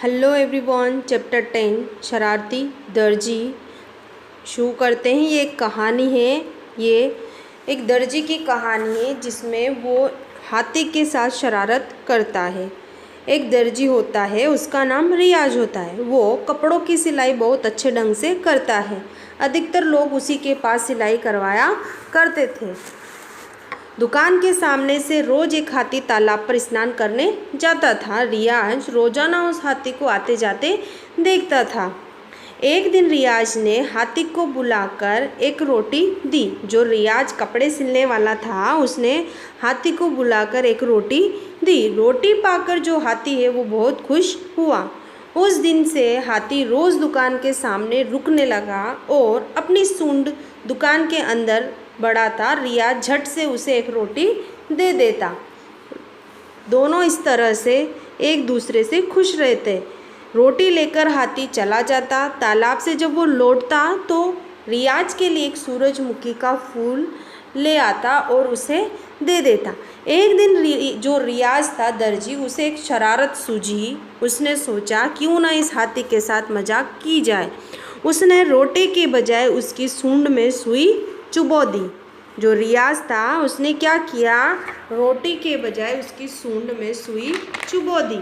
Hello everyone, chapter 10 शरारती दर्जी शुरू करते हैं। ये एक कहानी है। ये एक दर्जी की कहानी है जिसमें वो हाथी के साथ शरारत करता है। एक दर्जी होता है, उसका नाम रियाज होता है। वो कपड़ों की सिलाई बहुत अच्छे ढंग से करता है। अधिकतर लोग उसी के पास सिलाई करवाया करते थे। दुकान के सामने से रोज एक हाथी तालाब पर स्नान करने जाता था। रियाज रोजाना उस हाथी को आते जाते देखता था। एक दिन रियाज ने हाथी को बुलाकर एक रोटी दी। जो रियाज कपड़े सिलने वाला था, उसने हाथी को बुलाकर एक रोटी दी। रोटी पाकर जो हाथी है वो बहुत खुश हुआ। उस दिन से हाथी रोज दुकान के सामने रुकने लगा और अपनी सूंड दुकान के अंदर बढ़ाता। रियाज झट से उसे एक रोटी दे देता। दोनों इस तरह से एक दूसरे से खुश रहते। रोटी लेकर हाथी चला जाता। तालाब से जब वो लौटता तो रियाज के लिए एक सूरजमुखी का फूल ले आता और उसे दे देता। एक दिन जो रियाज था दर्जी, उसे एक शरारत सूझी। उसने सोचा क्यों ना इस हाथी के साथ मजाक की जाए। उसने रोटी के बजाय उसकी सूंड में सुई चुबो दी। जो रियाज था उसने क्या किया, रोटी के बजाय उसकी सूंड में सुई चुबो दी।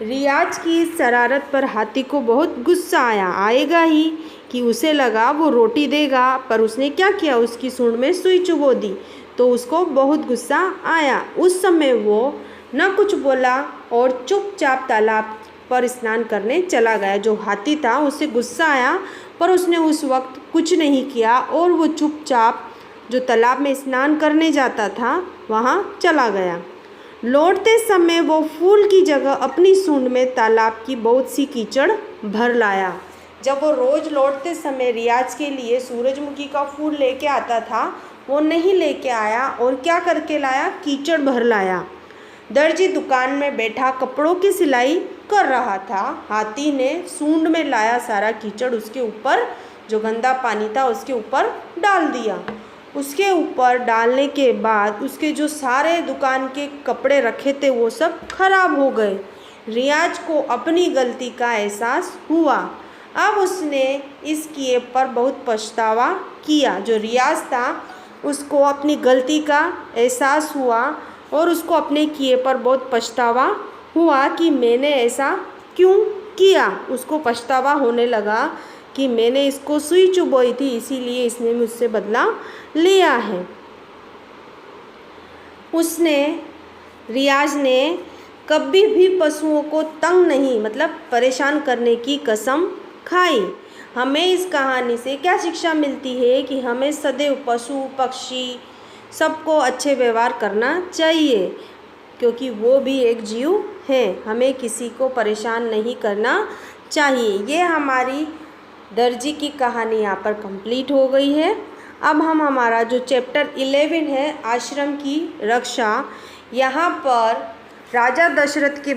रियाज की इस शरारत पर हाथी को बहुत गुस्सा आएगा ही कि उसे लगा वो रोटी देगा, पर उसने क्या किया, उसकी सूंड में सुई चुबो दी तो उसको बहुत गुस्सा आया। उस समय वो न कुछ बोला और चुपचाप तालाब पर स्नान करने चला गया। जो हाथी था उसे गुस्सा आया, पर उसने उस वक्त कुछ नहीं किया और वो चुपचाप जो तालाब में स्नान करने जाता था वहाँ चला गया। लौटते समय वो फूल की जगह अपनी सूंड में तालाब की बहुत सी कीचड़ भर लाया। जब वो रोज़ लौटते समय रियाज के लिए सूरजमुखी का फूल लेके आता था, वो नहीं लेके आया और क्या करके लाया, कीचड़ भर लाया। दर्जी दुकान में बैठा कपड़ों की सिलाई कर रहा था। हाथी ने सूंड में लाया सारा कीचड़ उसके ऊपर, जो गंदा पानी था उसके ऊपर डाल दिया। उसके ऊपर डालने के बाद उसके जो सारे दुकान के कपड़े रखे थे वो सब खराब हो गए। रियाज को अपनी गलती का एहसास हुआ। अब उसने इस किए पर बहुत पछतावा किया। जो रियाज था उसको अपनी गलती का एहसास हुआ और उसको अपने किए पर बहुत पछतावा हुआ कि मैंने ऐसा क्यों किया। उसको पछतावा होने लगा कि मैंने इसको सुई चुबोई थी, इसीलिए इसने मुझसे बदला लिया है। रियाज ने कभी भी पशुओं को तंग नहीं, मतलब परेशान करने की कसम खाई। हमें इस कहानी से क्या शिक्षा मिलती है कि हमें सदैव पशु पक्षी सबको अच्छे व्यवहार करना चाहिए, क्योंकि वो भी एक जीव है। हमें किसी को परेशान नहीं करना चाहिए। ये हमारी दर्जी की कहानी यहाँ पर कंप्लीट हो गई है। अब हम हमारा जो चैप्टर 11 है आश्रम की रक्षा, यहाँ पर राजा दशरथ के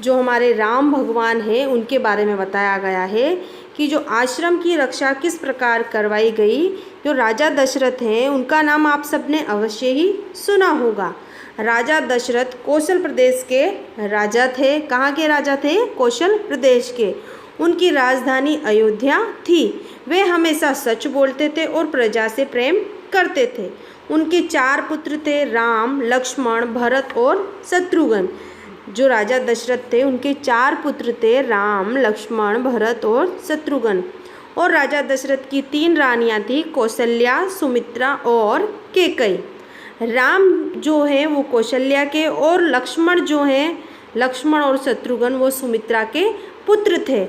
जो हमारे राम भगवान हैं उनके बारे में बताया गया है कि जो आश्रम की रक्षा किस प्रकार करवाई गई। जो राजा दशरथ हैं उनका नाम आप सबने अवश्य ही सुना होगा। राजा दशरथ कौशल प्रदेश के राजा थे। कहाँ के राजा थे? कौशल प्रदेश के। उनकी राजधानी अयोध्या थी। वे हमेशा सच बोलते थे और प्रजा से प्रेम करते थे। उनके 4 पुत्र थे, राम, लक्ष्मण, भरत और शत्रुघ्न। जो राजा दशरथ थे उनके 4 पुत्र थे, राम, लक्ष्मण, भरत और शत्रुघ्न। और राजा दशरथ की 3 रानियां थी, कौशल्या, सुमित्रा और कैकेयी। राम जो है वो कौशल्या के और लक्ष्मण और शत्रुघ्न वो सुमित्रा के पुत्र थे।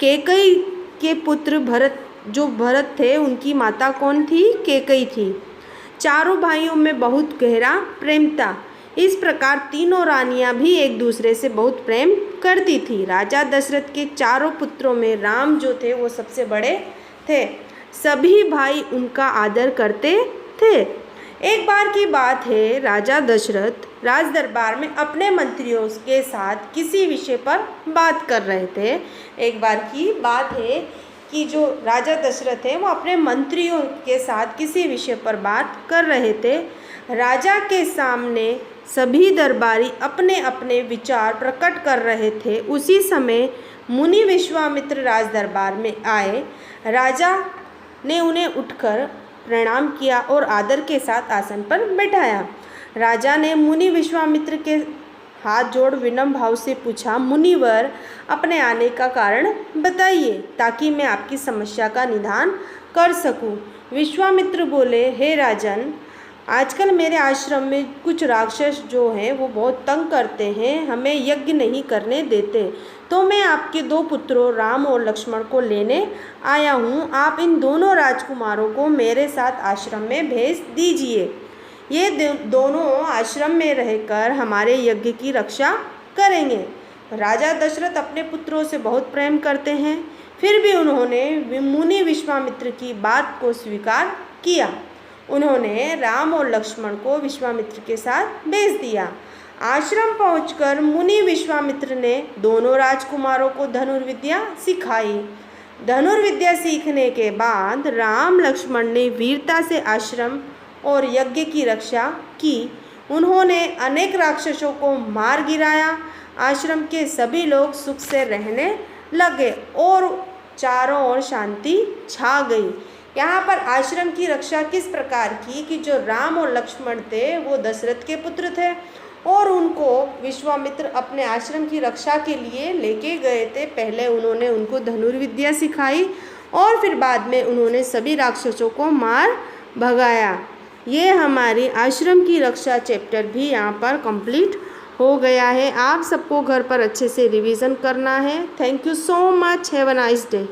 कैकेयी के पुत्र भरत थे, उनकी माता कौन थी? कैकेयी थी। चारों भाइयों में बहुत गहरा प्रेम था। इस प्रकार तीनों रानियां भी एक दूसरे से बहुत प्रेम करती थी। राजा दशरथ के 4 पुत्रों में राम जो थे वो सबसे बड़े थे। सभी भाई उनका आदर करते थे। एक बार की बात है, राजा दशरथ राज दरबार में अपने मंत्रियों के साथ किसी विषय पर बात कर रहे थे। एक बार की बात है कि जो राजा दशरथ है वो अपने मंत्रियों के साथ किसी विषय पर बात कर रहे थे। राजा के सामने सभी दरबारी अपने अपने विचार प्रकट कर रहे थे। उसी समय मुनि विश्वामित्र राज दरबार में आए। राजा ने उन्हें उठकर प्रणाम किया और आदर के साथ आसन पर बैठाया। राजा ने मुनि विश्वामित्र के हाथ जोड़ विनम्र भाव से पूछा, मुनिवर, अपने आने का कारण बताइए ताकि मैं आपकी समस्या का निदान कर सकूं। विश्वामित्र बोले, हे राजन, आजकल मेरे आश्रम में कुछ राक्षस जो हैं वो बहुत तंग करते हैं, हमें यज्ञ नहीं करने देते। तो मैं आपके 2 पुत्रों राम और लक्ष्मण को लेने आया हूँ। आप इन दोनों राजकुमारों को मेरे साथ आश्रम में भेज दीजिए। ये दोनों आश्रम में रहकर हमारे यज्ञ की रक्षा करेंगे। राजा दशरथ अपने पुत्रों से बहुत प्रेम करते हैं, फिर भी उन्होंने मुनि विश्वामित्र की बात को स्वीकार किया। उन्होंने राम और लक्ष्मण को विश्वामित्र के साथ भेज दिया। आश्रम पहुंचकर मुनि विश्वामित्र ने दोनों राजकुमारों को धनुर्विद्या सिखाई। धनुर्विद्या सीखने के बाद राम लक्ष्मण ने वीरता से आश्रम और यज्ञ की रक्षा की। उन्होंने अनेक राक्षसों को मार गिराया। आश्रम के सभी लोग सुख से रहने लगे और चारों ओर शांति छा गई। यहाँ पर आश्रम की रक्षा किस प्रकार की कि जो राम और लक्ष्मण थे वो दशरथ के पुत्र थे और उनको विश्वामित्र अपने आश्रम की रक्षा के लिए लेके गए थे। पहले उन्होंने उनको धनुर्विद्या सिखाई और फिर बाद में उन्होंने सभी राक्षसों को मार भगाया। ये हमारी आश्रम की रक्षा चैप्टर भी यहाँ पर कंप्लीट हो गया है। आप सबको घर पर अच्छे से रिवीजन करना है। Thank you so much. Have a nice day.